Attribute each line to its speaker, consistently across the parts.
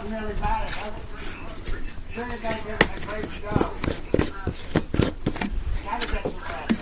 Speaker 1: really bad. Sure, you guys give it a great go. Gotta get some better.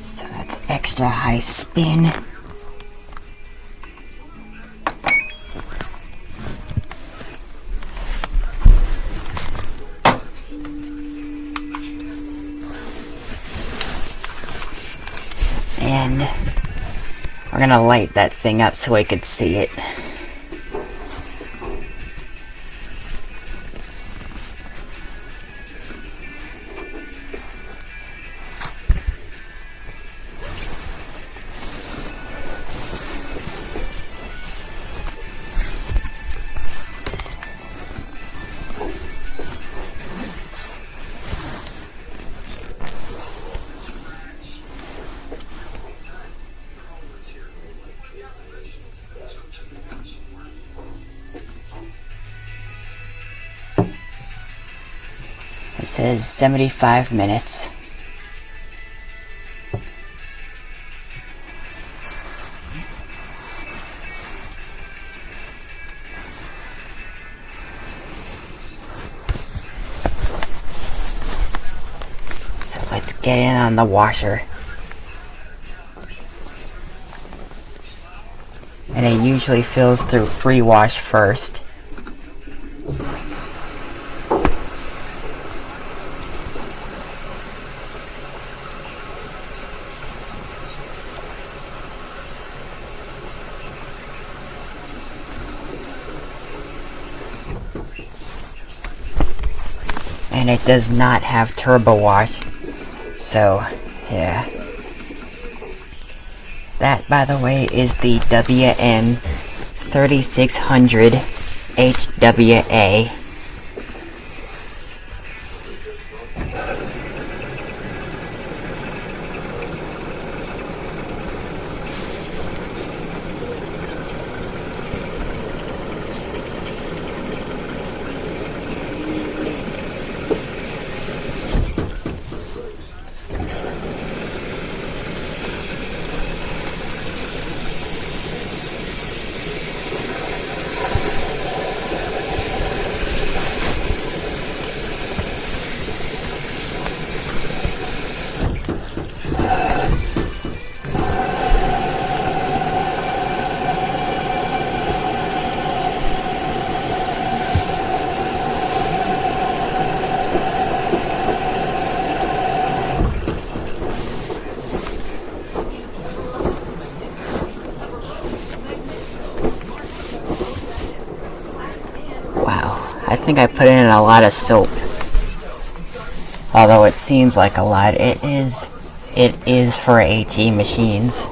Speaker 2: So that's extra high spin. And we're gonna light that thing up so I could see it. It says 75 minutes. So let's get in on the washer. And it usually fills through pre-wash first. And it does not have turbo wash, so yeah. That, by the way, is the WM3600HWA. I think I put in a lot of soap. Although it seems like a lot, it is for HE machines.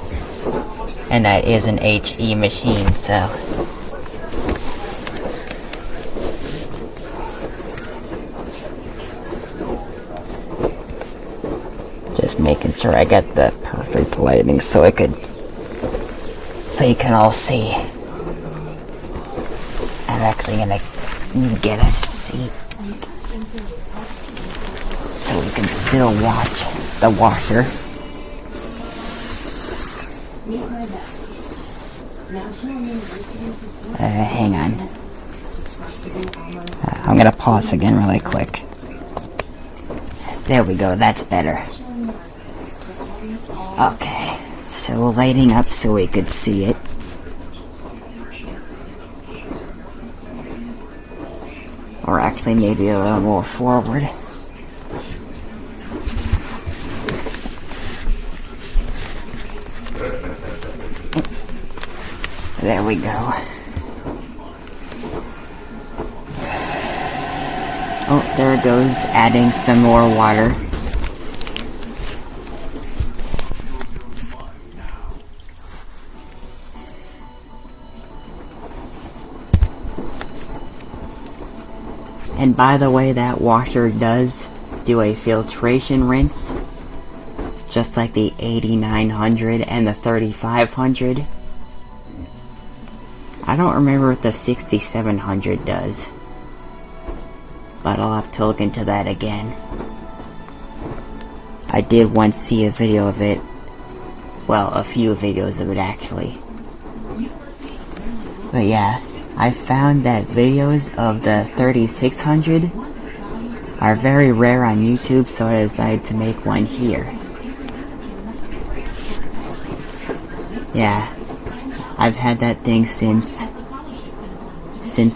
Speaker 2: And that is an HE machine, so. Just making sure I got the perfect lighting so you can all see. I'm actually gonna get a seat so we can still watch the washer. Hang on. I'm gonna pause again really quick. There we go, that's better. Okay, so lighting up so we could see it. Or actually maybe a little more forward. There we go. Oh, there it goes, adding some more water. And by the way, that washer does do a filtration rinse, just like the 8900 and the 3500. I don't remember what the 6700 does, but I'll have to look into that again. I did once see a video of it, well, a few videos of it actually. But yeah, I found that videos of the 3600 are very rare on YouTube, so I decided to make one here. Yeah, I've had that thing since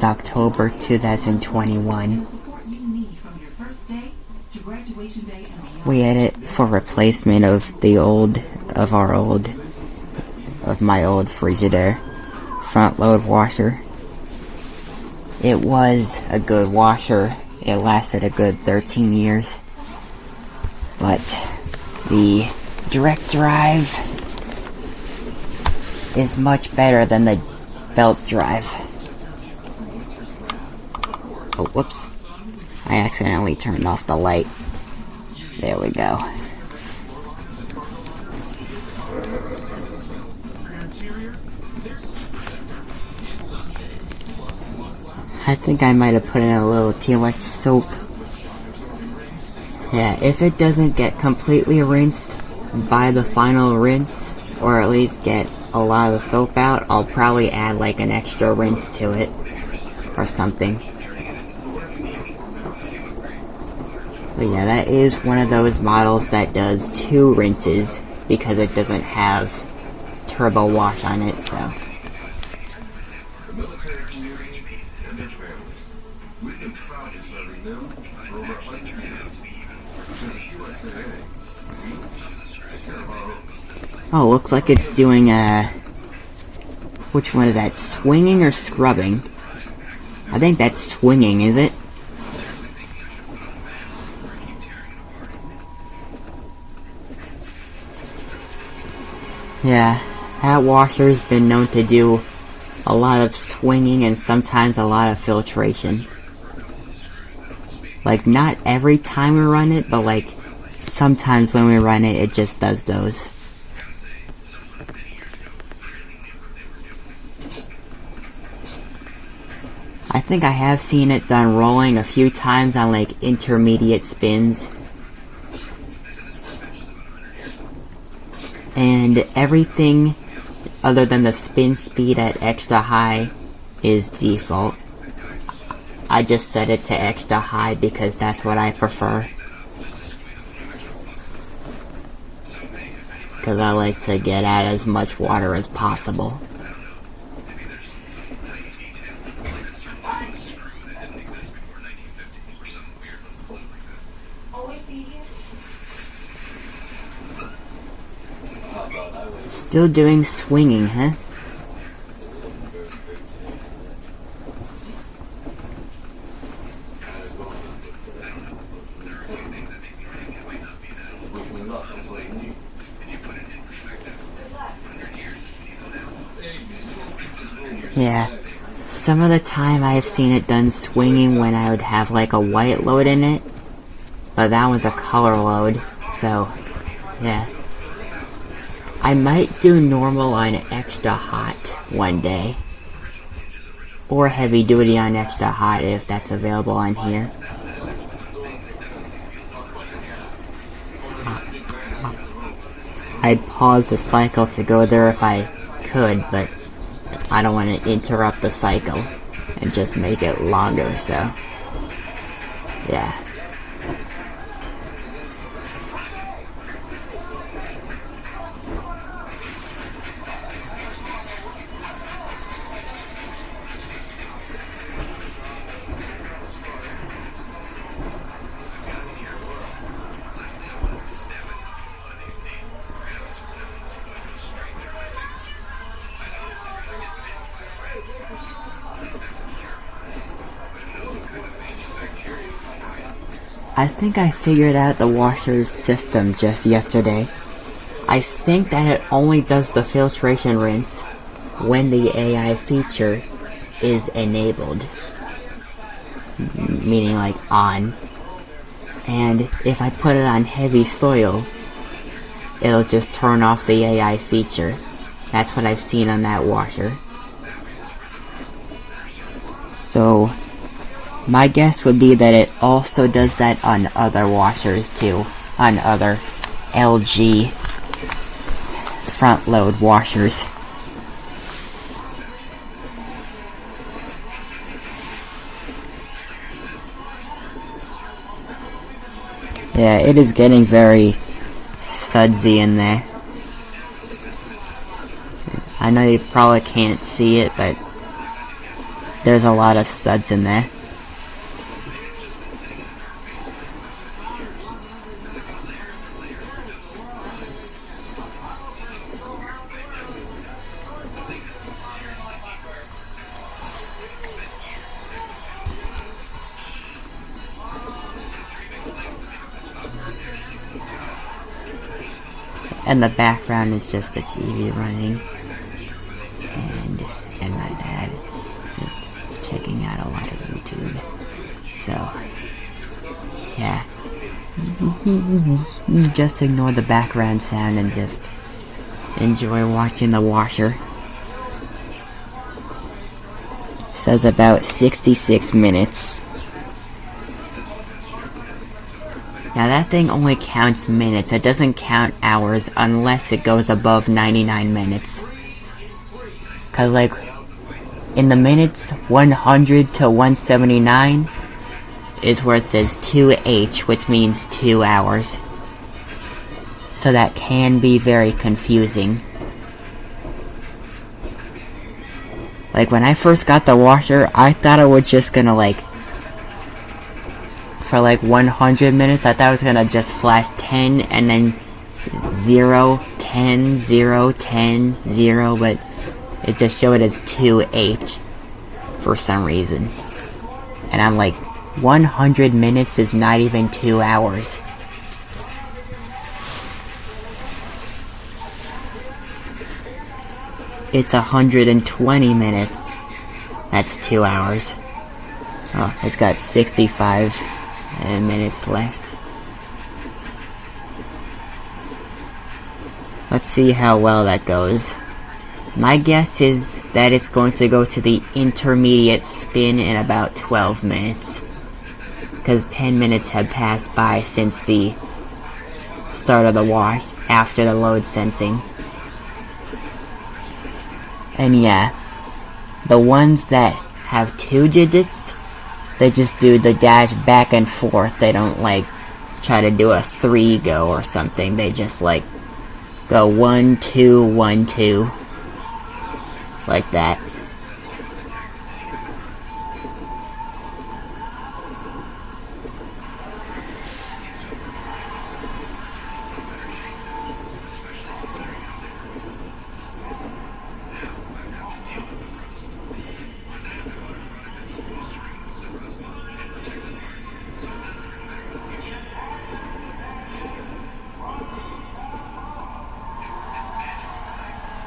Speaker 2: October 2021. We had it for replacement of my old Frigidaire front load washer. It was a good washer. It lasted a good 13 years. But the direct drive is much better than the belt drive. Oh, whoops. I accidentally turned off the light. There we go. I think I might have put in a little too much soap. Yeah, if it doesn't get completely rinsed by the final rinse, or at least get a lot of the soap out, I'll probably add like an extra rinse to it, or something. But yeah, that is one of those models that does 2 rinses, because it doesn't have turbo wash on it, so. Oh, looks like it's doing which one is that? Swinging or scrubbing? I think that's swinging, is it? Yeah, that washer's been known to do a lot of swinging and sometimes a lot of filtration. Like, not every time we run it, but like, sometimes when we run it, it just does those. I think I have seen it done rolling a few times on like intermediate spins. And everything other than the spin speed at extra high is default. I just set it to extra high because that's what I prefer. Because I like to get out as much water as possible. Still doing swinging, huh? Yeah, some of the time I have seen it done swinging when I would have like a white load in it, but that one's a color load, so yeah. I might do normal on extra hot one day, or heavy duty on extra hot if that's available on here. I'd pause the cycle to go there if I could, but I don't want to interrupt the cycle and just make it longer, so yeah. I think I figured out the washer's system just yesterday. I think that it only does the filtration rinse when the AI feature is enabled. Meaning like on. And if I put it on heavy soil, it'll just turn off the AI feature. That's what I've seen on that washer. So, my guess would be that it also does that on other washers too. On other LG front load washers. Yeah, it is getting very sudsy in there. I know you probably can't see it, but there's a lot of suds in there. And the background is just the TV running. And my dad just checking out a lot of YouTube. So, yeah. Just ignore the background sound and just enjoy watching the washer. Says about 66 minutes. Now that thing only counts minutes, it doesn't count hours unless it goes above 99 minutes. Cause like, in the minutes 100 to 179 is where it says 2H, which means 2 hours. So that can be very confusing. Like when I first got the washer, I thought it was just gonna like, for like 100 minutes, I thought it was gonna just flash 10 and then 0, 10, 0, 10, 0, but it just showed it as 2H for some reason. And I'm like, 100 minutes is not even 2 hours. It's 120 minutes. That's 2 hours. Oh, it's got 65 minutes left. Let's see how well that goes. My guess is that it's going to go to the intermediate spin in about 12 minutes. Because 10 minutes have passed by since the start of the wash, after the load sensing. And yeah, the ones that have 2 digits, they just do the dash back and forth. They don't like try to do a 3 go or something. They just like go 1 2 1 2 like that.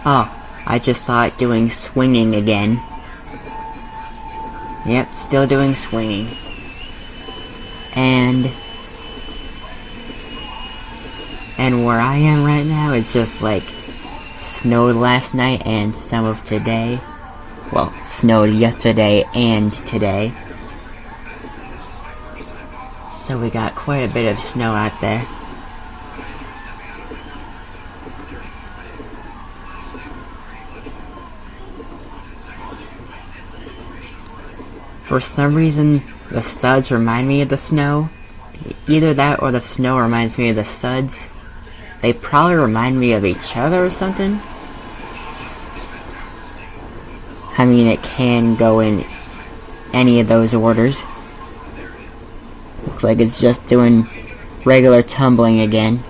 Speaker 2: Oh, I just saw it doing swinging again. Yep, still doing swinging. And where I am right now, it's just like snowed last night and some of today. Well, snowed yesterday and today. So we got quite a bit of snow out there. For some reason, the suds remind me of the snow. Either that or the snow reminds me of the suds. They probably remind me of each other or something. I mean, it can go in any of those orders. Looks like it's just doing regular tumbling again.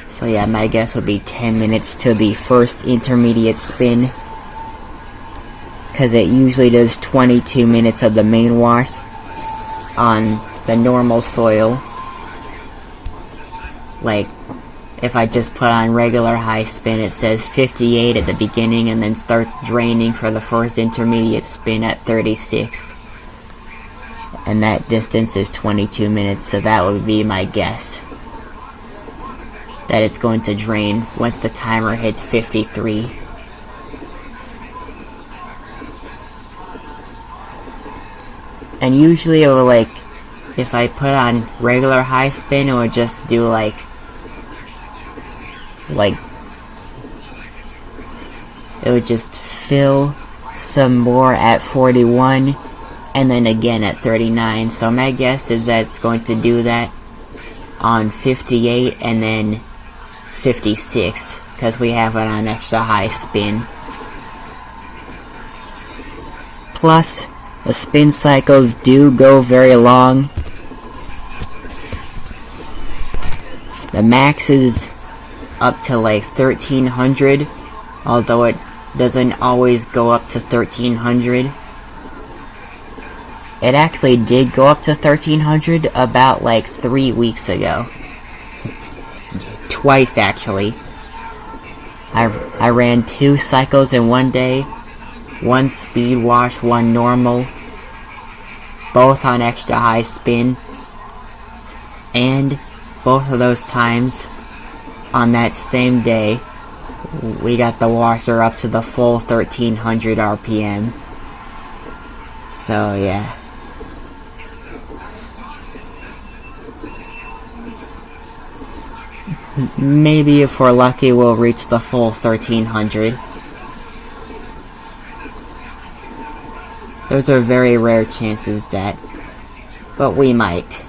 Speaker 2: So yeah, my guess would be 10 minutes to the first intermediate spin. because it usually does 22 minutes of the main wash on the normal soil. Like, if I just put on regular high spin, it says 58 at the beginning and then starts draining for the first intermediate spin at 36. And that distance is 22 minutes, so that would be my guess. That it's going to drain once the timer hits 53. And usually it will, like, if I put on regular high spin, it would just do like it would just fill some more at 41 and then again at 39. So my guess is that it's going to do that on 58 and then 56, because we have it on extra high spin. Plus, the spin cycles do go very long. The max is up to like 1300, although it doesn't always go up to 1300. It actually did go up to 1300 about like 3 weeks ago. Twice actually. I ran 2 cycles in one day. 1 speed wash, 1 normal. Both on extra high spin. And both of those times, on that same day, we got the washer up to the full 1300 RPM. So yeah. Maybe if we're lucky we'll reach the full 1300. Those are very rare chances that, but we might.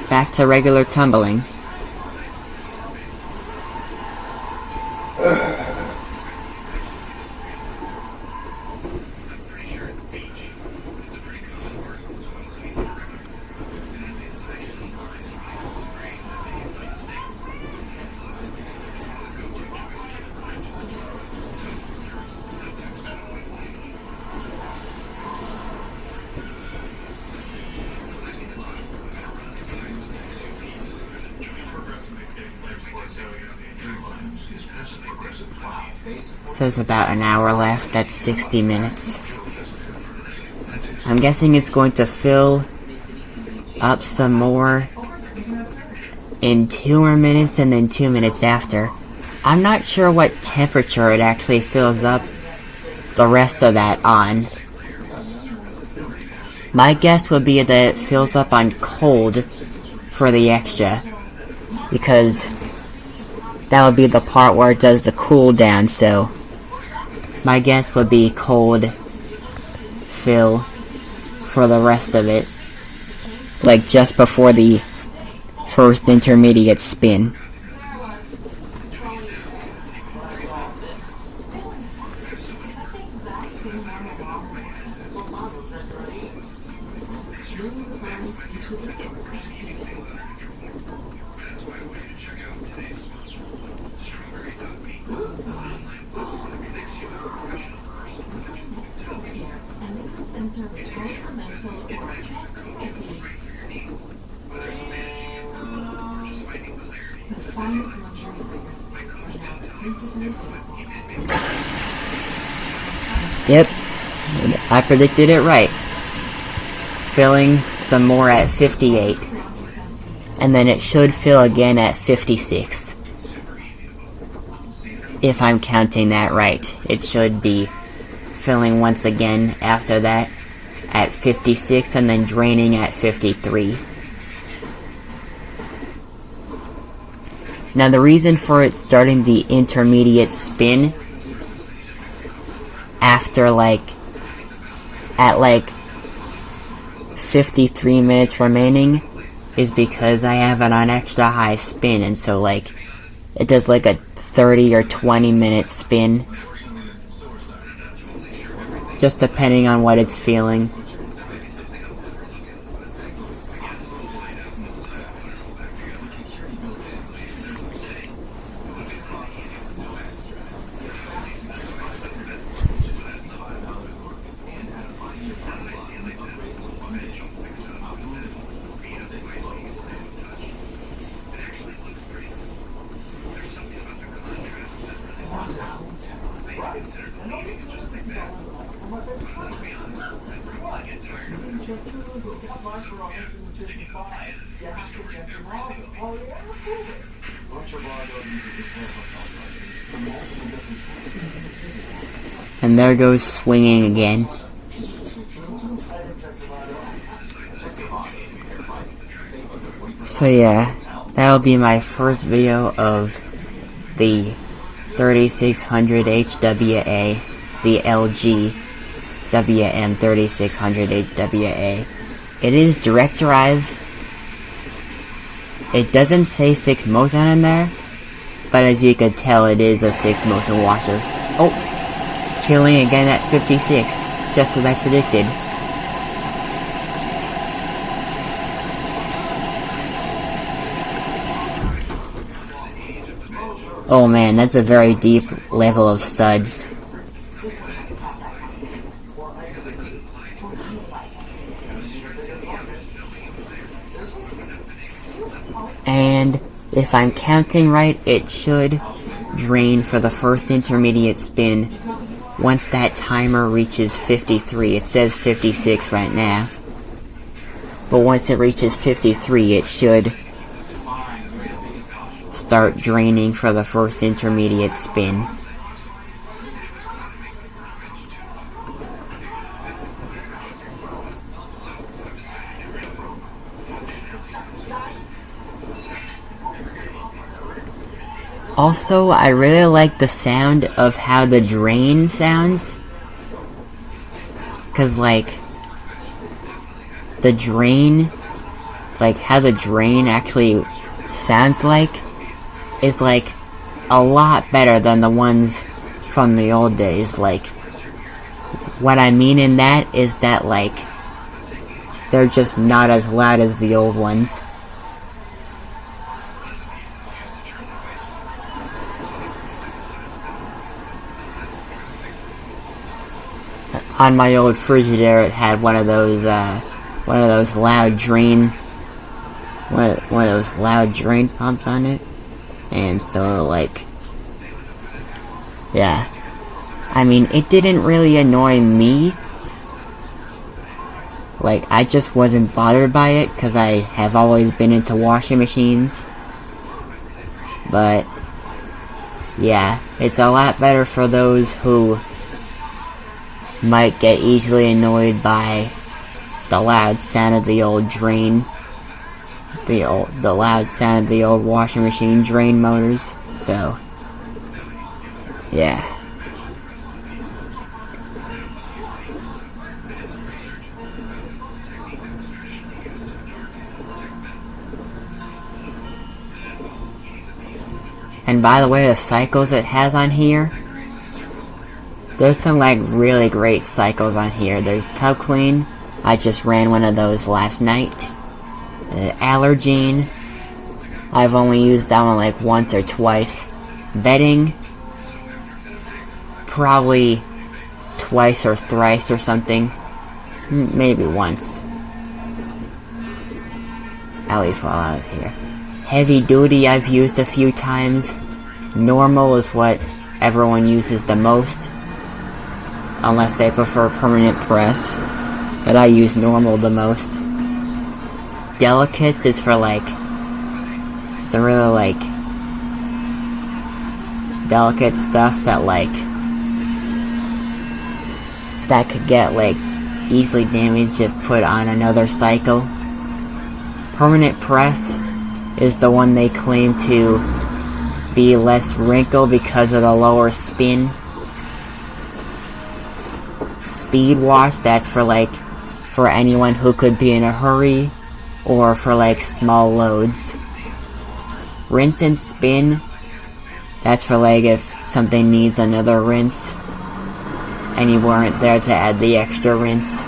Speaker 2: Back to regular tumbling. Says about an hour left, that's 60 minutes. I'm guessing it's going to fill up some more in 2 more minutes and then 2 minutes after. I'm not sure what temperature it actually fills up the rest of that on. My guess would be that it fills up on cold for the extra, because that would be the part where it does the cool down, so my guess would be cold fill for the rest of it, like just before the first intermediate spin. Yep, I predicted it right. Filling some more at 58. And then it should fill again at 56. If I'm counting that right. It should be filling once again after that at 56 and then draining at 53. Now the reason for it starting the intermediate spin after at 53 minutes remaining is because I have it on extra high spin, and so it does a 30 or 20 minute spin just depending on what it's feeling. And there goes swinging again. So yeah, that'll be my first video of the 3600HWA, the LG WM3600HWA. It is direct drive. It doesn't say 6 motion in there, but as you can tell, it is a 6 motion washer. Oh, filling again at 56, just as I predicted. Oh man, that's a very deep level of suds. And if I'm counting right, it should drain for the first intermediate spin once that timer reaches 53. It says 56 right now. But once it reaches 53, it should start draining for the first intermediate spin. Also, I really like the sound of how the drain sounds. 'Cause like, the drain, like how the drain actually sounds like, is like a lot better than the ones from the old days. Like, what I mean in that is that like, they're just not as loud as the old ones. On my old Frigidaire, it had one of those loud drain, one of those loud drain pumps on it, and so like, yeah, I mean, it didn't really annoy me. Like, I just wasn't bothered by it because I have always been into washing machines. But yeah, it's a lot better for those who might get easily annoyed by the loud sound of the old drain, the loud sound of the old washing machine drain motors. So yeah. And by the way, the cycles it has on here, there's some like really great cycles on here. There's Tub Clean. I just ran one of those last night. Allergene. I've only used that one like once or twice. Bedding. Probably twice or thrice or something. Maybe once. At least while I was here. Heavy Duty I've used a few times. Normal is what everyone uses the most. Unless they prefer permanent press, but I use normal the most. Delicates is for like, it's a really like delicate stuff that like, that could get like easily damaged if put on another cycle. Permanent press is the one they claim to be less wrinkle because of the lower spin. Speed wash, that's for like, for anyone who could be in a hurry, or for like small loads. Rinse and spin, that's for like if something needs another rinse. and you weren't there to add the extra rinse.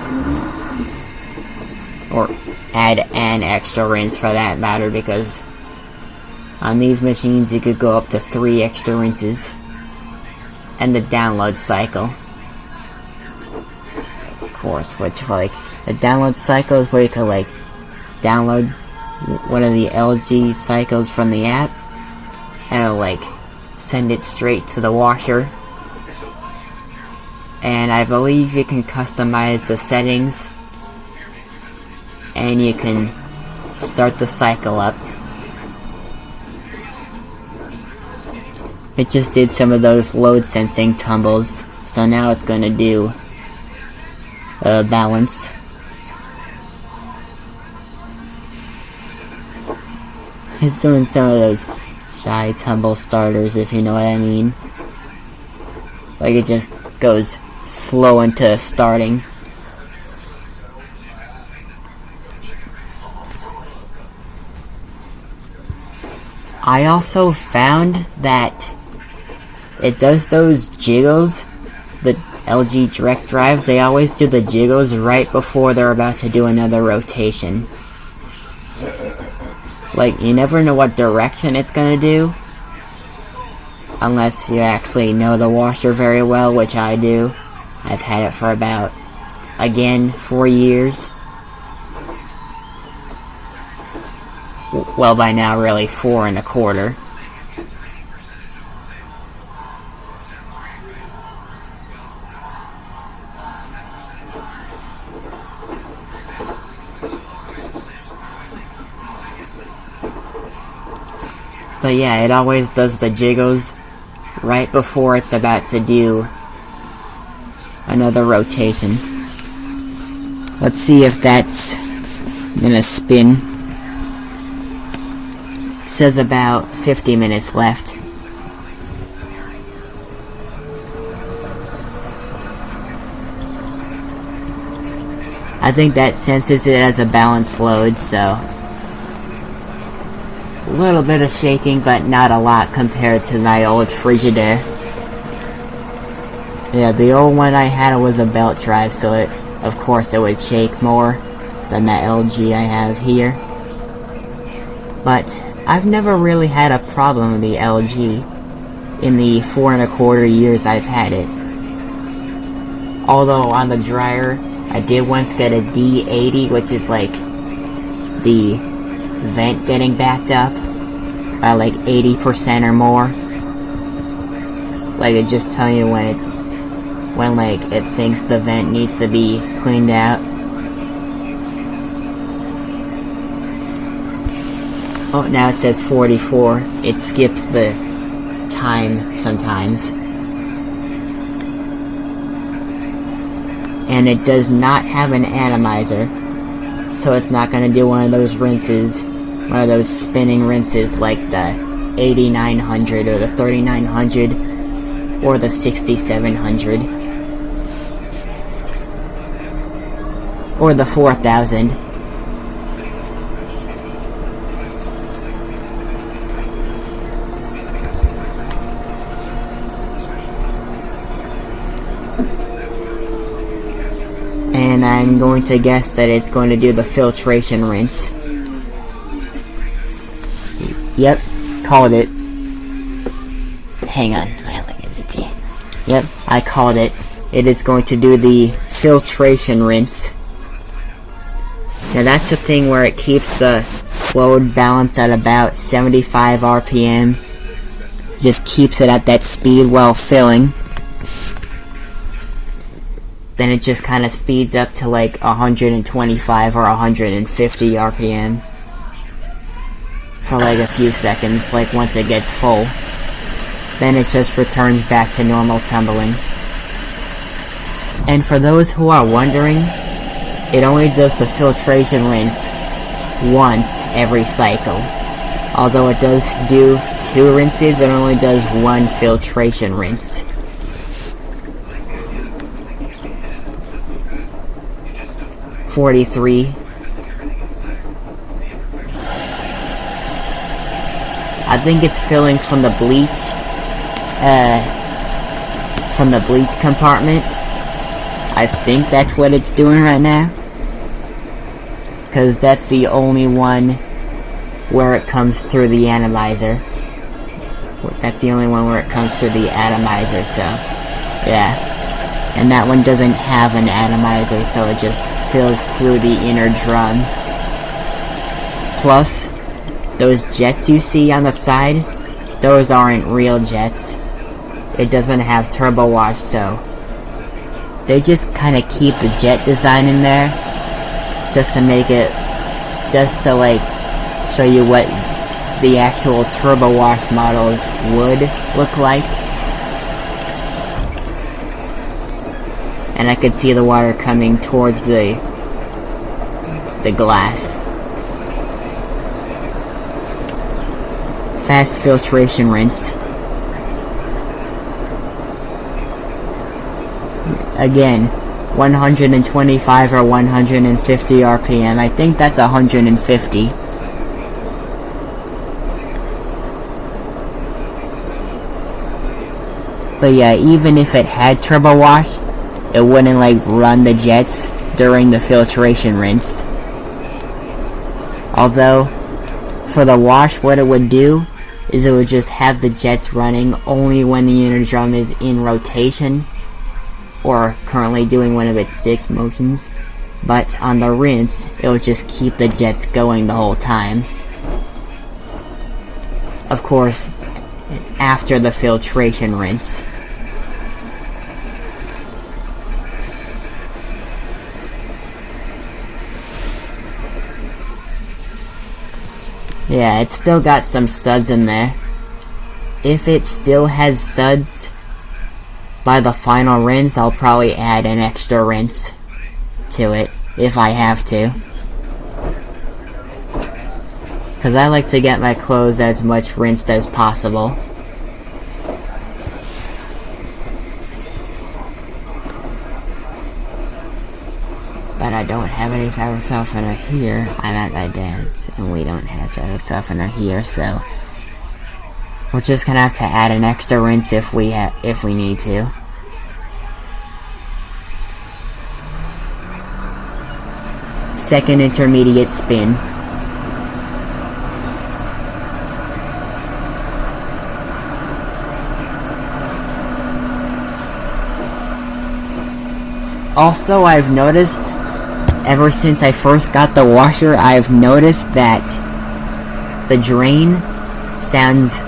Speaker 2: Or add an extra rinse for that matter, because on these machines you could go up to 3 extra rinses. And the download cycle. Of course, which like, the download cycle is where you can like download one of the LG cycles from the app, and it'll like send it straight to the washer. And I believe you can customize the settings, and you can start the cycle up. It just did some of those load sensing tumbles, so now it's going to do balance. It's doing some of those shy tumble starters, if you know what I mean. Like it just goes slow into starting. I also found that it does those jiggles, the LG direct drive, they always do the jiggles right before they're about to do another rotation. Like, you never know what direction it's gonna do, unless you actually know the washer very well, which I do. I've had it for about, again, 4 years. Well, by now, really, 4 1/4. But yeah, it always does the jiggles right before it's about to do another rotation. Let's see if that's gonna spin. It says about 50 minutes left. I think that senses it as a balanced load, so a little bit of shaking, but not a lot compared to my old Frigidaire. Yeah, the old one I had was a belt drive, so of course it would shake more than the LG I have here. But I've never really had a problem with the LG in the 4 1/4 years I've had it. Although on the dryer, I did once get a D80, which is like the vent getting backed up by like 80% or more. Like it just tells you when like it thinks the vent needs to be cleaned out. Oh, now it says 44. It skips the time sometimes. And it does not have an atomizer, so it's not going to do one of those rinses, one of those spinning rinses like the 8900 or the 3900 or the 6700 or the 4000. And I'm going to guess that it's going to do the filtration rinse. Yep, called it. Hang on, yep, I called it. It is going to do the filtration rinse. Now that's the thing where it keeps the load balanced at about 75 RPM. Just keeps it at that speed while filling. Then it just kind of speeds up to like 125 or 150 RPM for like a few seconds, like once it gets full. Then it just returns back to normal tumbling. And for those who are wondering, it only does the filtration rinse once every cycle. Although it does do 2 rinses, it only does 1 filtration rinse. $43. I think it's filling from the bleach compartment, I think that's what it's doing right now, because that's the only one where it comes through the atomizer. That's the only one where it comes through the atomizer, so yeah. And that one doesn't have an atomizer, so it just fills through the inner drum. Plus, those jets you see on the side, those aren't real jets. It doesn't have turbo wash, so they just kind of keep the jet design in there just to make it, just to like show you what the actual turbo wash models would look like. And I could see the water coming towards the glass. Fast filtration rinse. Again, 125 or 150 RPM. I think that's 150. But yeah, even if it had turbo wash, it wouldn't like run the jets during the filtration rinse. Although, for the wash, what it would do is it would just have the jets running only when the inner drum is in rotation, or currently doing one of its 6 motions. But on the rinse, it will just keep the jets going the whole time. Of course, after the filtration rinse. Yeah, it's still got some suds in there. If it still has suds by the final rinse, I'll probably add an extra rinse to it, if I have to. Because I like to get my clothes as much rinsed as possible. But I don't have any fabric softener here. I'm at my dad's, and we don't have fabric softener here, so we're just gonna have to add an extra rinse if we need to. Second intermediate spin. Also, I've noticed, ever since I first got the washer, I've noticed that the drain sounds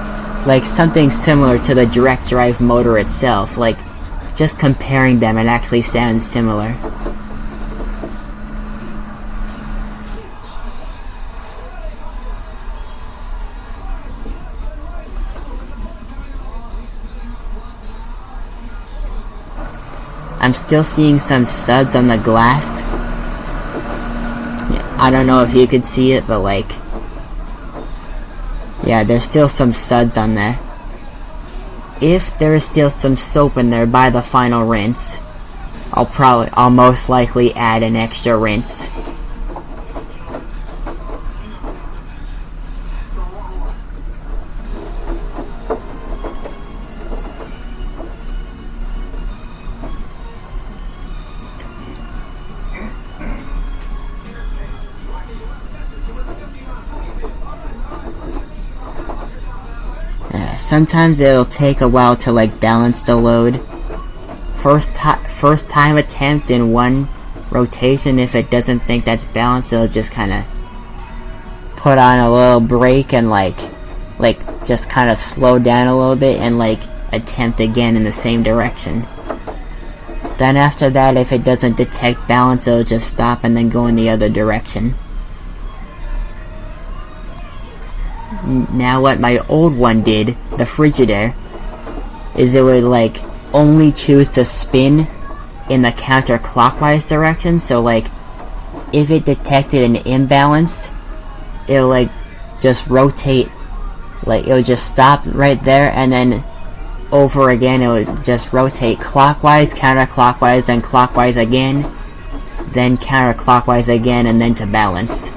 Speaker 2: like something similar to the direct drive motor itself. Like, just comparing them, it actually sounds similar. I'm still seeing some suds on the glass. I don't know if you could see it, but like, yeah, there's still some suds on there. If there is still some soap in there by the final rinse, I'll most likely add an extra rinse. Sometimes it'll take a while to like balance the load. First time attempt in one rotation, if it doesn't think that's balanced, it'll just kind of put on a little brake and like just kind of slow down a little bit and like attempt again in the same direction. Then after that, if it doesn't detect balance, it'll just stop and then go in the other direction. Now what my old one did, the Frigidaire, is it would like only choose to spin in the counterclockwise direction. So like if it detected an imbalance, it'll like just rotate, like it'll just stop right there, and then over again it would just rotate clockwise, counterclockwise, then clockwise again, then counterclockwise again, and then to balance.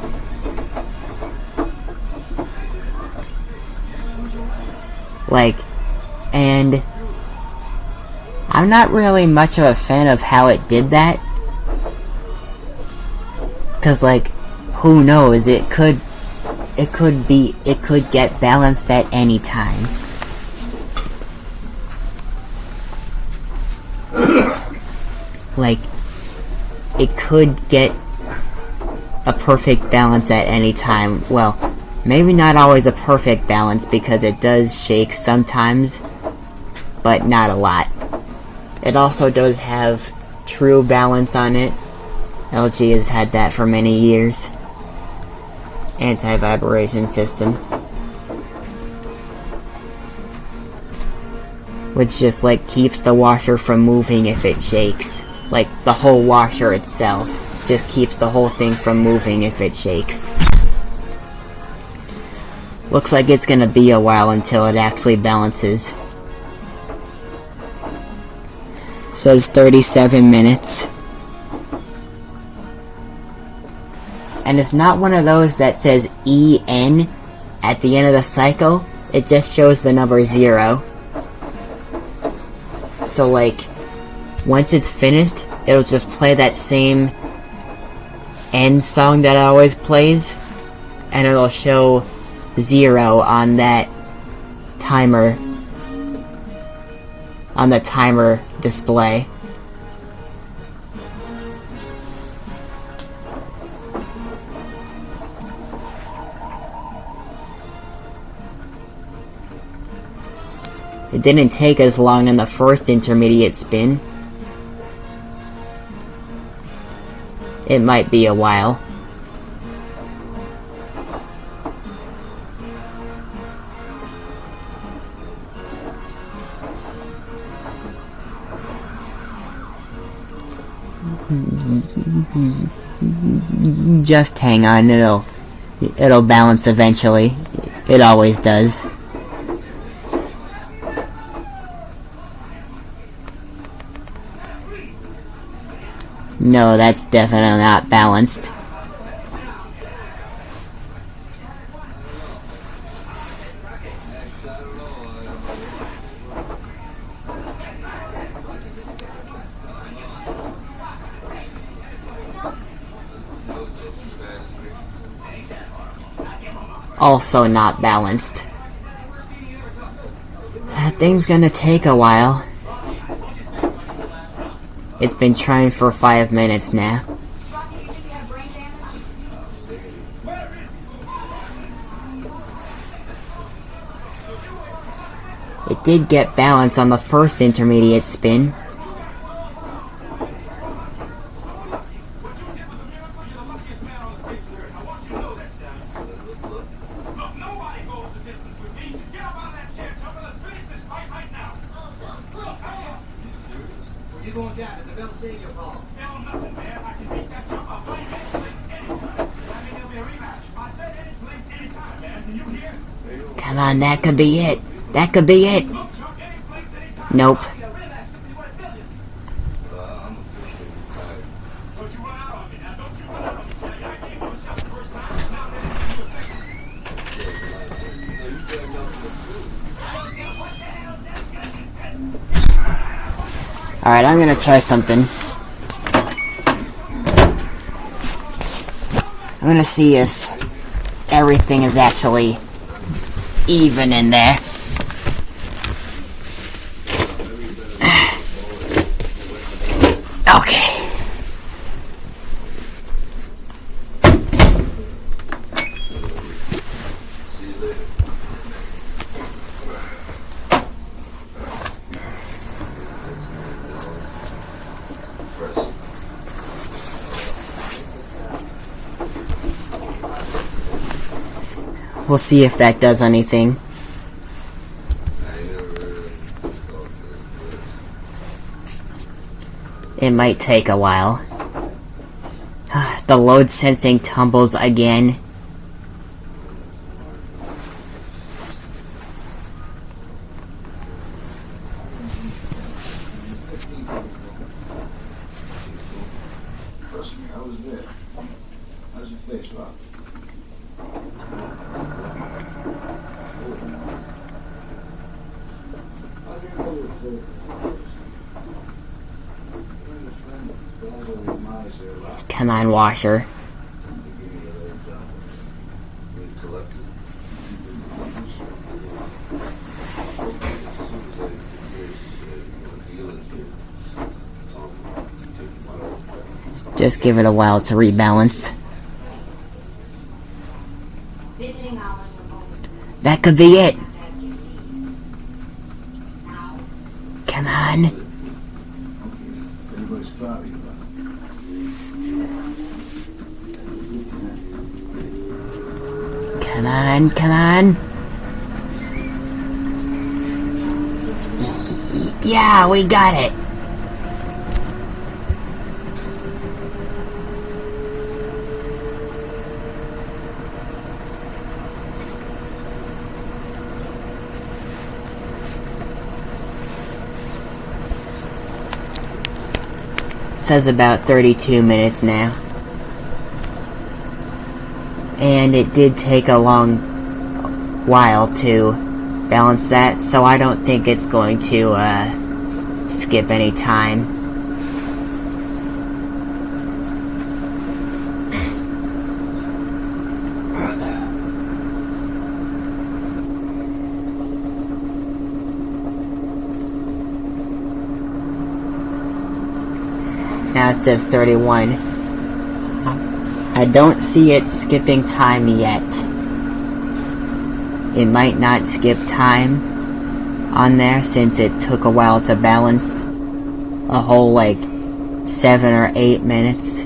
Speaker 2: Like, and I'm not really much of a fan of how it did that. Cause like, who knows, it could get balanced at any time. Like, it could get a perfect balance at any time. Well, maybe not always a perfect balance because it does shake sometimes, but not a lot. It also does have true balance on it. LG has had that for many years. Anti-vibration system. Which just like keeps the washer from moving if it shakes. Like the whole washer itself just keeps the whole thing from moving if it shakes. Looks like it's gonna be a while until it actually balances. Says 37 minutes. And it's not one of those that says EN at the end of the cycle. It just shows the number 0. So like, once it's finished, it'll just play that same end song that it always plays, and it'll show 0 on that timer, on the timer display. It didn't take as long in the first intermediate spin. It might be a while. Just hang on, it'll balance eventually. It always does. No, that's definitely not balanced. Also not balanced. That thing's gonna take a while. It's been trying for 5 minutes now. It did get balance on the first intermediate spin. Come on, that could be it. That could be it. Nope. Alright, I'm gonna try something. I'm gonna see if everything is actually even in there. Okay. We'll see if that does anything. It might take a while. The load sensing tumbles again. Come on, washer. Just give it a while to rebalance. That could be it. Come on. Come on, come on. Yeah, we got it. Says about 32 minutes now. And it did take a long while to balance that, so I don't think it's going to skip any time. Now it says 31. I don't see it skipping time yet. It might not skip time on there since it took a while to balance. A whole like 7 or 8 minutes.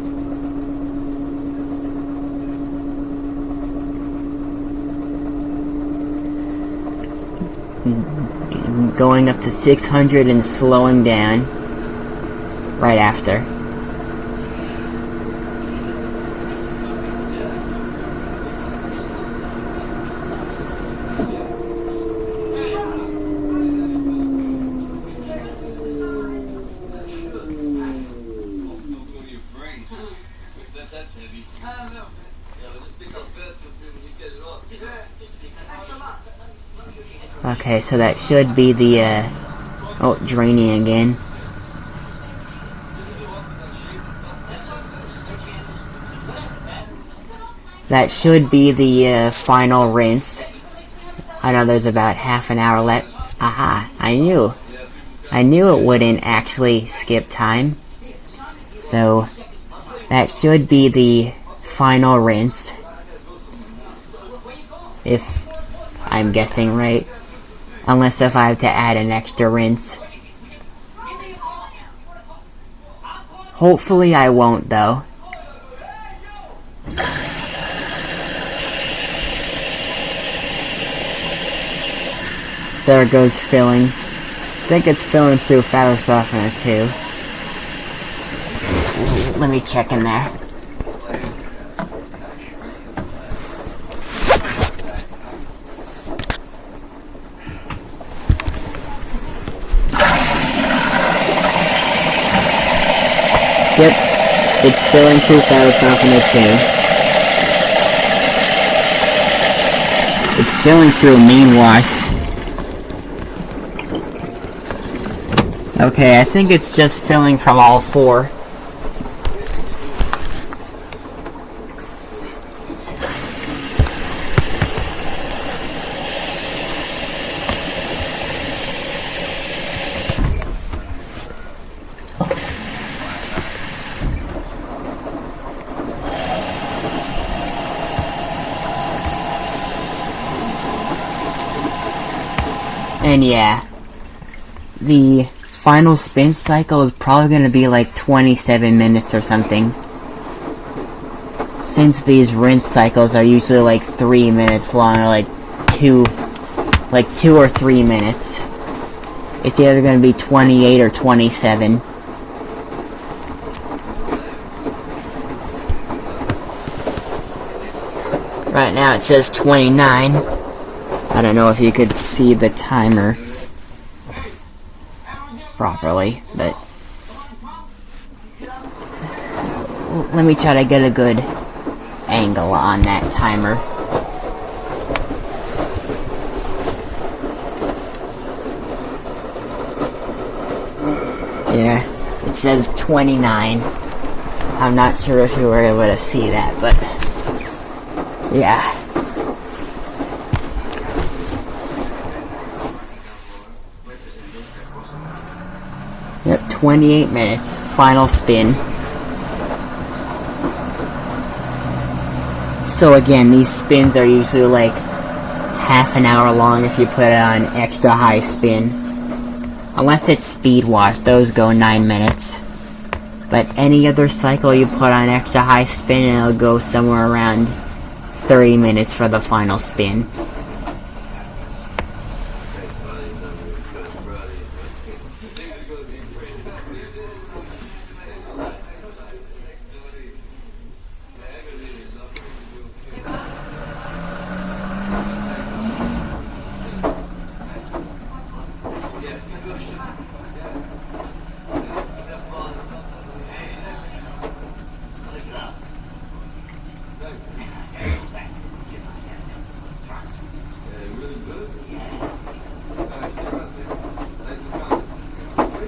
Speaker 2: Going up to 600 and slowing down right after. Okay, so that should be the, oh, draining again. That should be the, final rinse. I know there's about half an hour left. Aha, I knew it wouldn't actually skip time. So, that should be the final rinse. If I'm guessing right. Unless if I have to add an extra rinse. Hopefully I won't though. There it goes filling. I think it's filling through fabric softener too. Let me check in there. Yep, it's filling through fabric softener too. It's filling through main wash. Okay, I think it's just filling from all four. And yeah, the final spin cycle is probably going to be like 27 minutes or something. Since these rinse cycles are usually like 3 minutes long, or like 2 or 3 minutes. It's either going to be 28 or 27. Right now it says 29. I don't know if you could see the timer properly, but let me try to get a good angle on that timer. Yeah, it says 29. I'm not sure if you were able to see that, but yeah. Yep, 28 minutes. Final spin. So again, these spins are usually like half an hour long if you put it on extra high spin. Unless it's speed wash, those go 9 minutes. But any other cycle you put on extra high spin, and it'll go somewhere around 30 minutes for the final spin.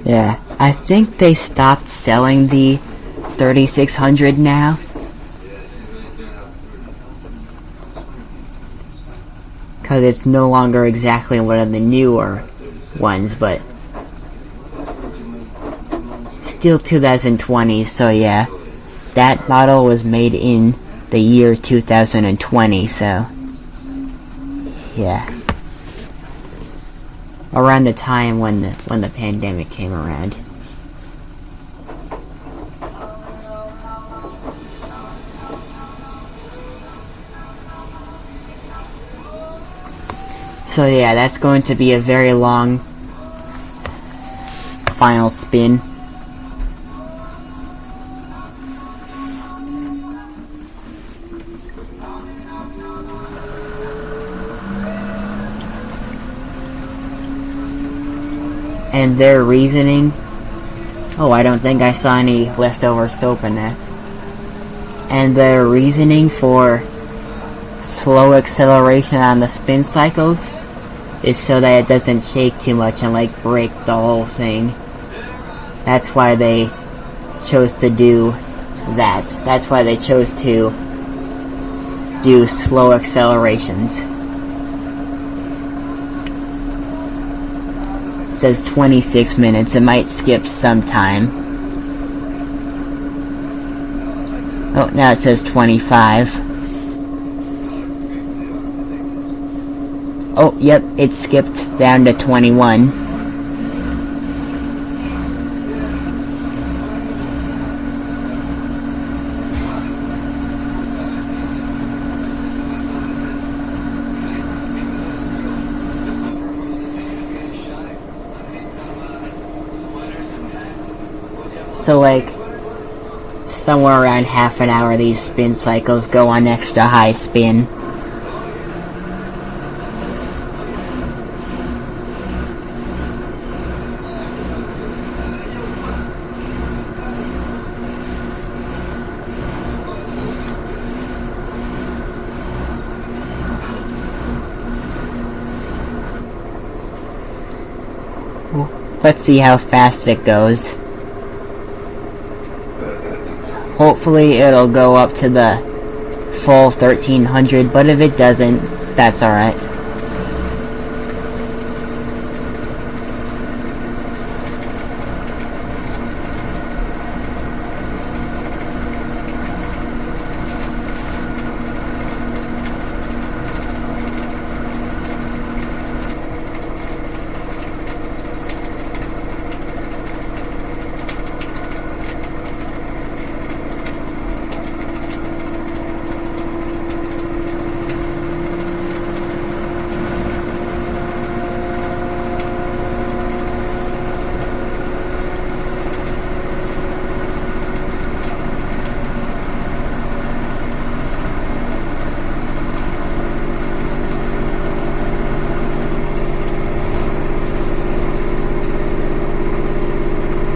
Speaker 2: Yeah, I think they stopped selling the 3600 now. Because it's no longer exactly one of the newer ones, but still 2020, so yeah. That model was made in the year 2020, so yeah. Around the time when the pandemic came around. So yeah, that's going to be a very long final spin. And their reasoning... Oh, I don't think I saw any leftover soap in that. And their reasoning for slow acceleration on the spin cycles is so that it doesn't shake too much and like break the whole thing. That's why they chose to do that. That's why they chose to do slow accelerations. It says 26 minutes. It might skip some time. Oh, now it says 25. Oh, yep, it skipped down to 21. So, like, somewhere around half an hour these spin cycles go on extra high spin. Let's see how fast it goes. Hopefully it'll go up to the full 1300, but if it doesn't, that's alright.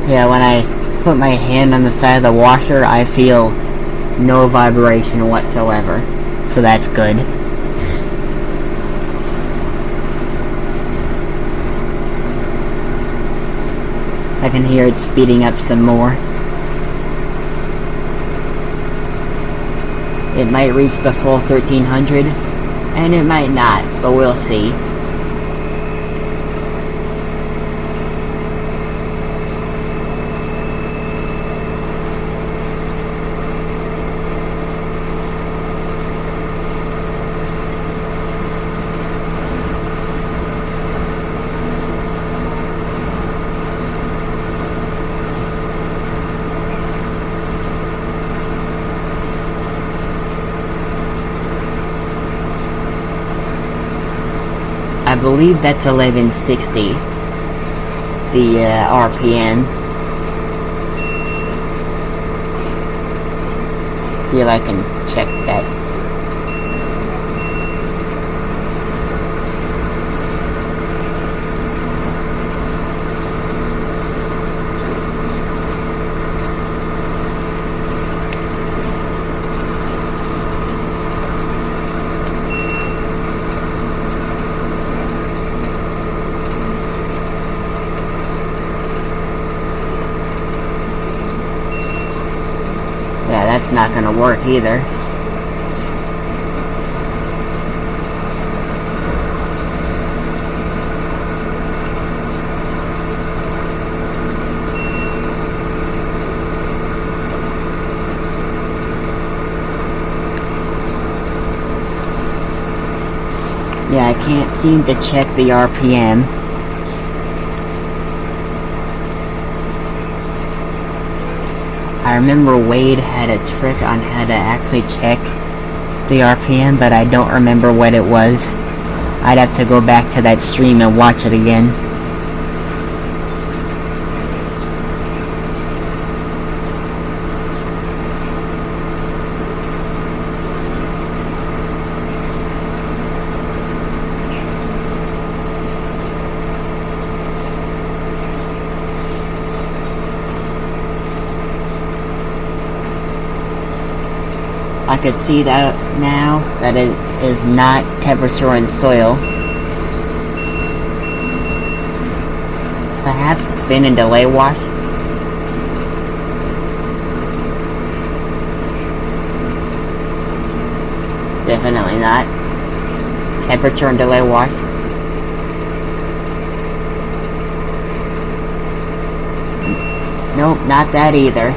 Speaker 2: Yeah, when I put my hand on the side of the washer, I feel no vibration whatsoever. So that's good. I can hear it speeding up some more. It might reach the full 1300, and it might not, but we'll see. I believe that's 1160, the RPM. See if I can check that. Yeah, that's not gonna work either. Yeah, I can't seem to check the RPM. I remember Wade had a trick on how to actually check the RPM, but I don't remember what it was. I'd have to go back to that stream and watch it again. I could see that now that it is not temperature and soil. Perhaps spin and delay wash? Definitely not. Temperature and delay wash? Nope, not that either.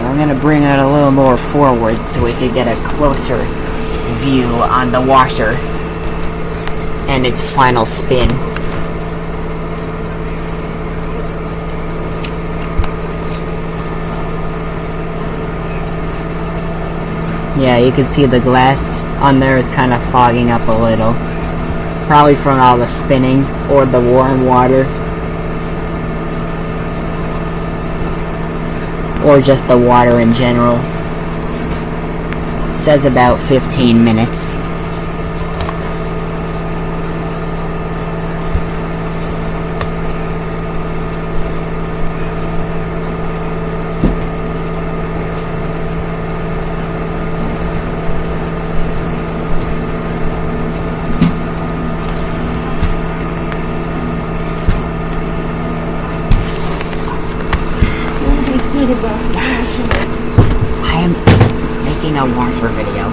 Speaker 2: I'm gonna bring it a little more forward so we can get a closer view on the washer and its final spin. Yeah, you can see the glass on there is kind of fogging up a little. Probably from all the spinning or the warm water. Or just the water in general. Says about 15 minutes.
Speaker 1: need to go.
Speaker 2: I am making a washer video.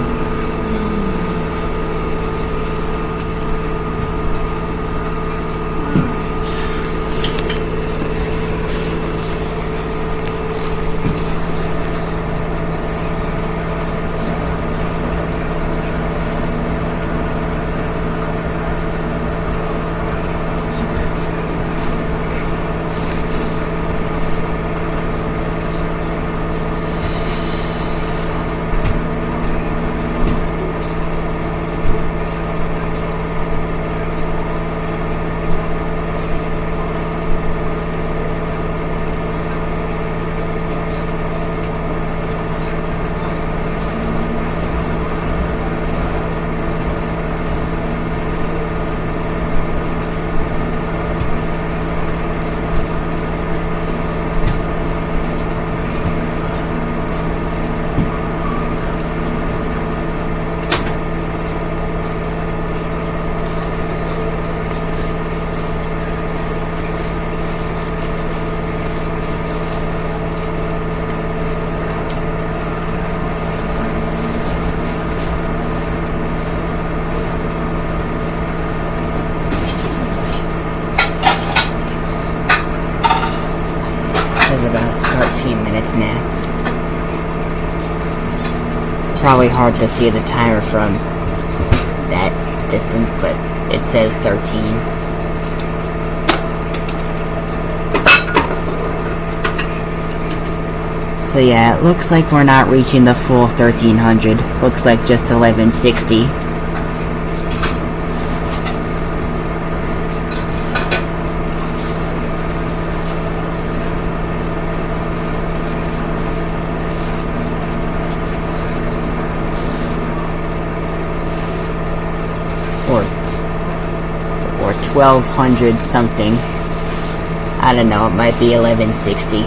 Speaker 2: About 13 minutes now. Probably hard to see the timer from that distance, but it says 13. So yeah, it looks like we're not reaching the full 1300. Looks like just 1160. Or 1200 something. I don't know, it might be 1160.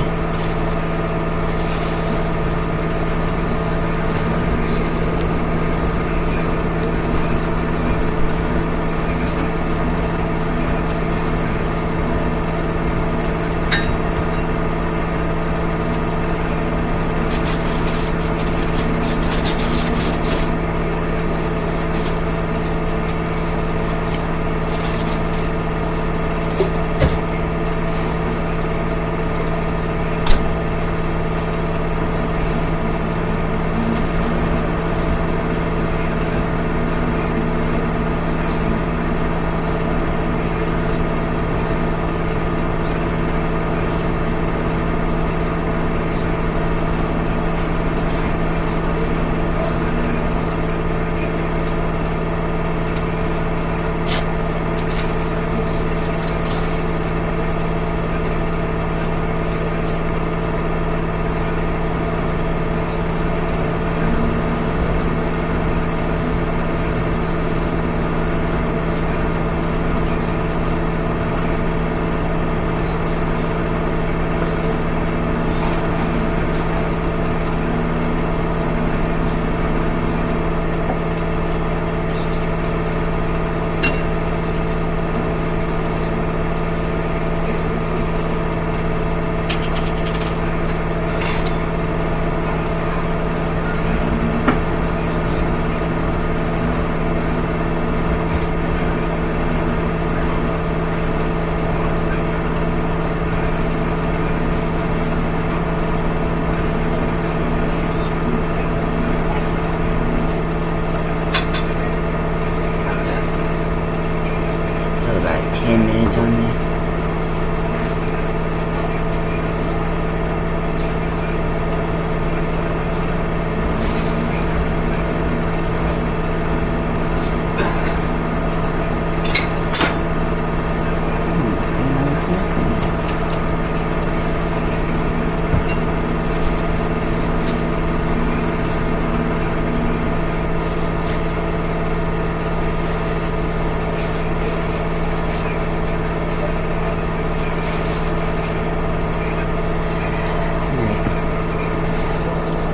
Speaker 2: About 10 minutes on there.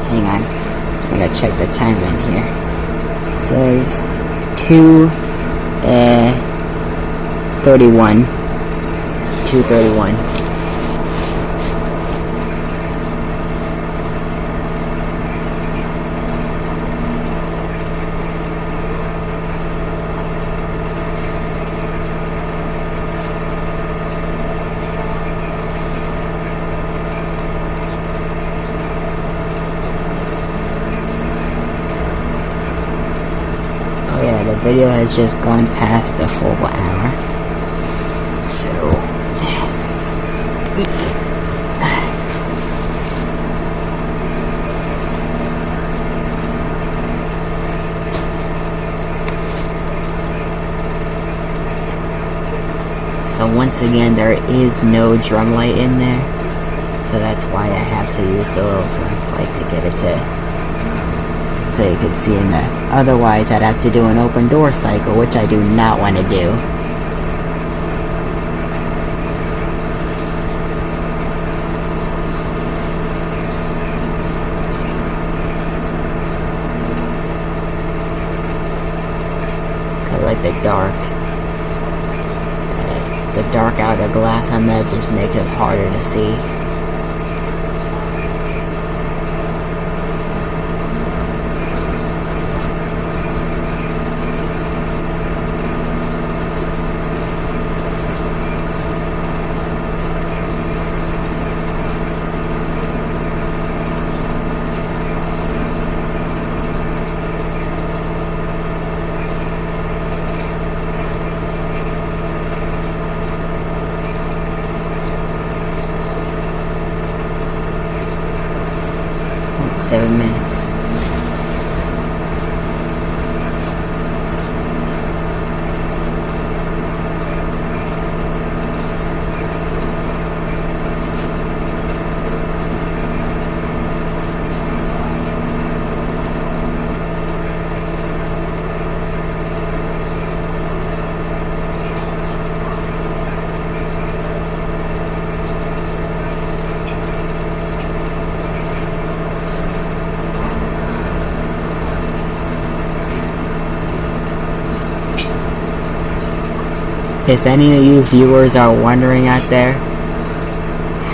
Speaker 2: Hang on, I'm gonna check the time in here. It says 2:31. video has just gone past a full hour. So once again, there is no drum light in there, so that's why I have to use the little flashlight to get it to, so you can see in there. Otherwise, I'd have to do an open door cycle, which I do not want to do. I like the dark outer glass on that just makes it harder to see. It's 7 minutes. If any of you viewers are wondering out there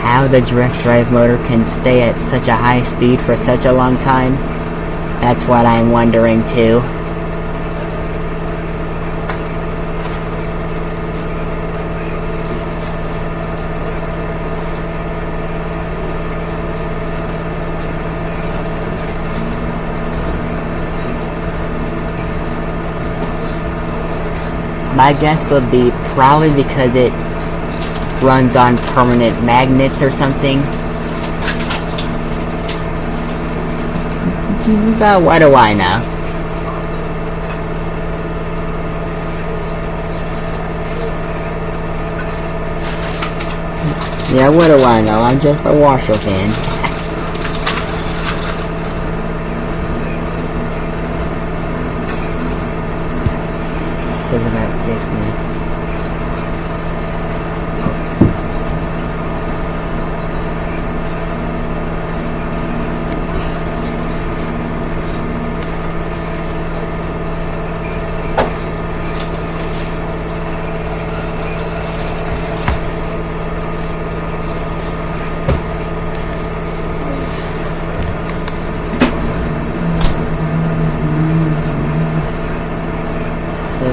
Speaker 2: how the direct drive motor can stay at such a high speed for such a long time, that's what I'm wondering too. My guess would be probably because it runs on permanent magnets or something. But what do I know? Yeah, what do I know? I'm just a washer fan. This is about 6 minutes.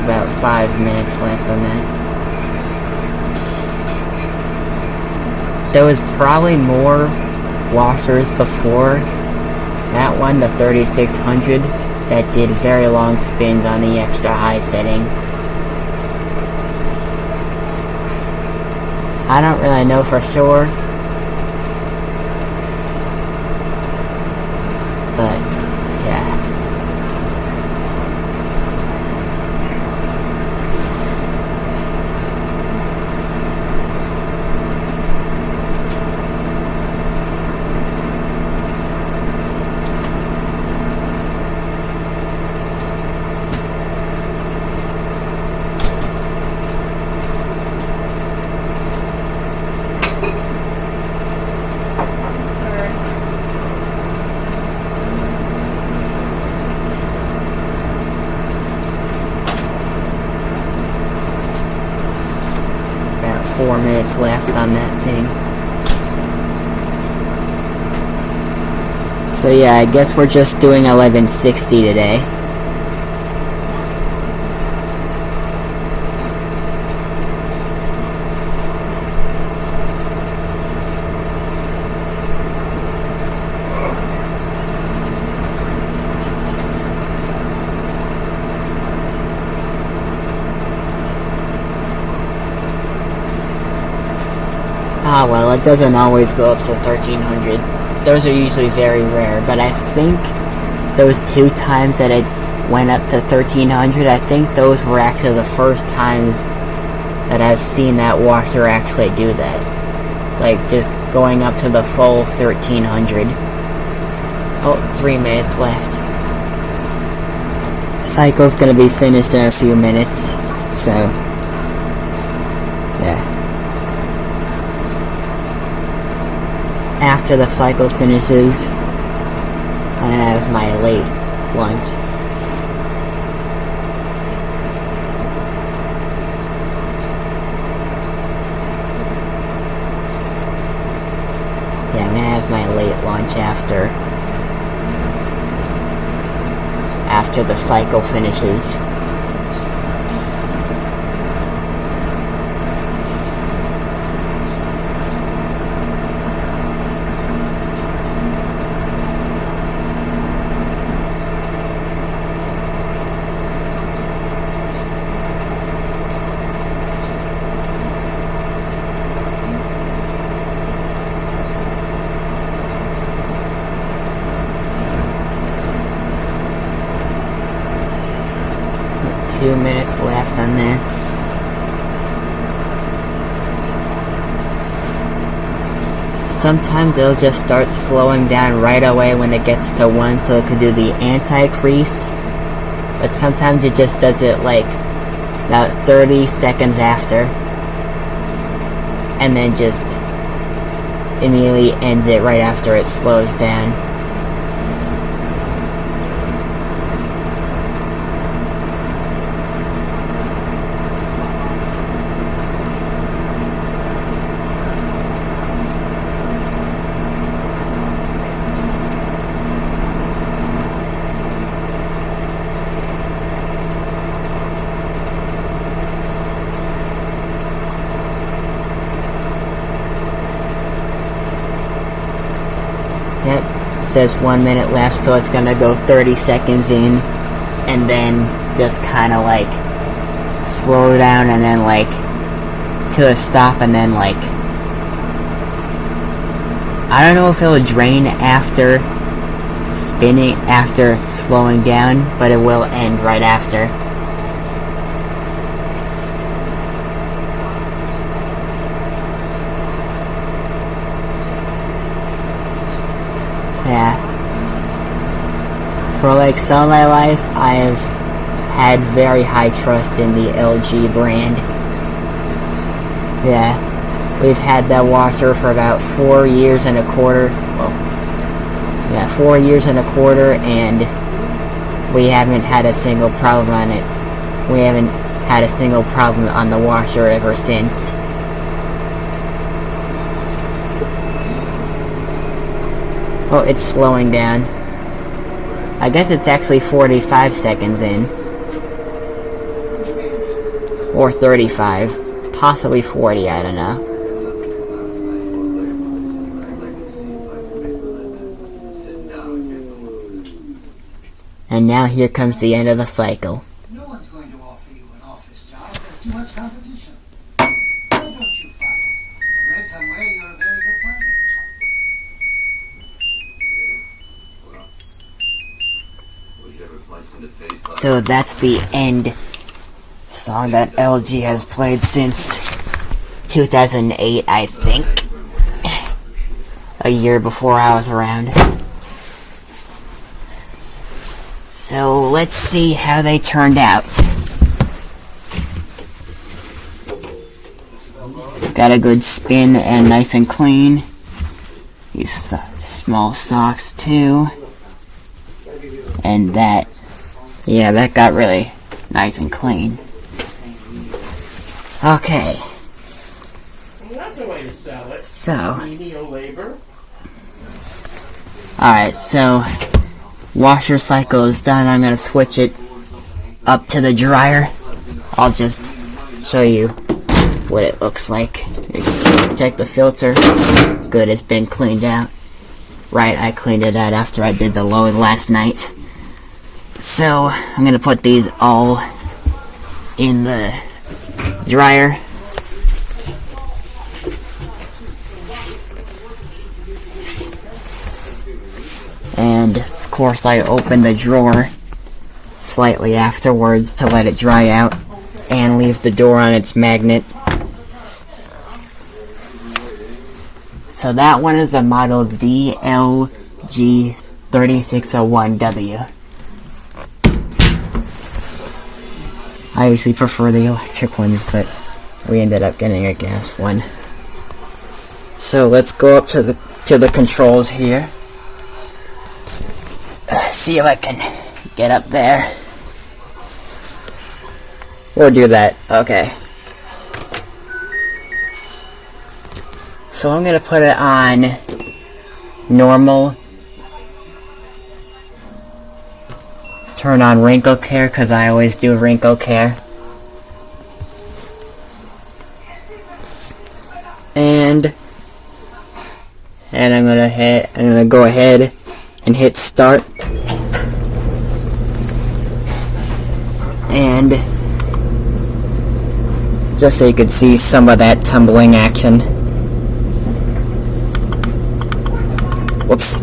Speaker 2: About 5 minutes left on that. There was probably more washers before that one, the 3600, that did very long spins on the extra high setting. I don't really know for sure, but yeah. About 4 minutes left on that thing. So yeah, I guess we're just doing 1160 today. well, it doesn't always go up to 1300. Those are usually very rare, but I think those 2 times that it went up to 1300, I think those were actually the first times that I've seen that washer actually do that. Like, just going up to the full 1300. Oh, 3 minutes left. Cycle's gonna be finished in a few minutes, so yeah. After the cycle finishes, I'm gonna have my late lunch. Yeah, I'm gonna have my late lunch after the cycle finishes. Two minutes left on there. Sometimes it'll just start slowing down right away when it gets to 1, so it can do the anti-crease. But sometimes it just does it like about 30 seconds after, and then just immediately ends it right after it slows down. Yep, it says 1 minute left, so it's gonna go 30 seconds in, and then just kinda like slow down, and then like to a stop, and then like I don't know if it'll drain after spinning, after slowing down, but it will end right after. Yeah. For like some of my life, I have had very high trust in the LG brand. Yeah. We've had that washer for about 4 years and a quarter. Well, yeah, 4 years and a quarter, and we haven't had a single problem on it. We haven't had a single problem on the washer ever since. Oh, it's slowing down. I guess it's actually 45 seconds in. Or 35. Possibly 40, I don't know. And now here comes the end of the cycle.
Speaker 1: No one's going to offer you an office job. There's too much competition. Why don't you fight? I read somewhere you're a very good fighter.
Speaker 2: So that's the end song that LG has played since 2008, I think. A year before I was around. So let's see how they turned out. Got a good spin and nice and clean. These small socks too. And that, yeah, that got really nice and clean. Okay.
Speaker 3: That's a way to sell it.
Speaker 2: So,
Speaker 3: Menial labor.
Speaker 2: alright, so washer cycle is done. I'm gonna switch it up to the dryer. I'll just show you what it looks like. Check the filter. Good, it's been cleaned out. Right, I cleaned it out after I did the load last night. So, I'm gonna put these all in the dryer. And of course I opened the drawer slightly afterwards to let it dry out and leave the door on its magnet. So that one is the model LG3600HWA. I usually prefer the electric ones, but we ended up getting a gas one. So let's go up to the controls here. See if I can get up there. We'll do that. Okay. So I'm gonna put it on normal. Turn on wrinkle care because I always do wrinkle care. And I'm gonna go ahead and hit start. And just so you could see some of that tumbling action. Whoops.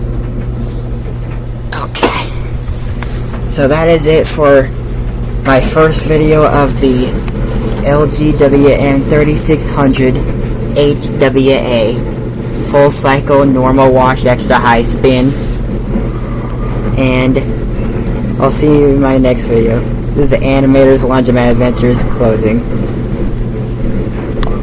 Speaker 2: Okay. So that is it for my first video of the LG WM3600HWA. Full cycle, normal wash, extra high spin. And I'll see you in my next video. This is the Animator's Laundromat Adventures closing.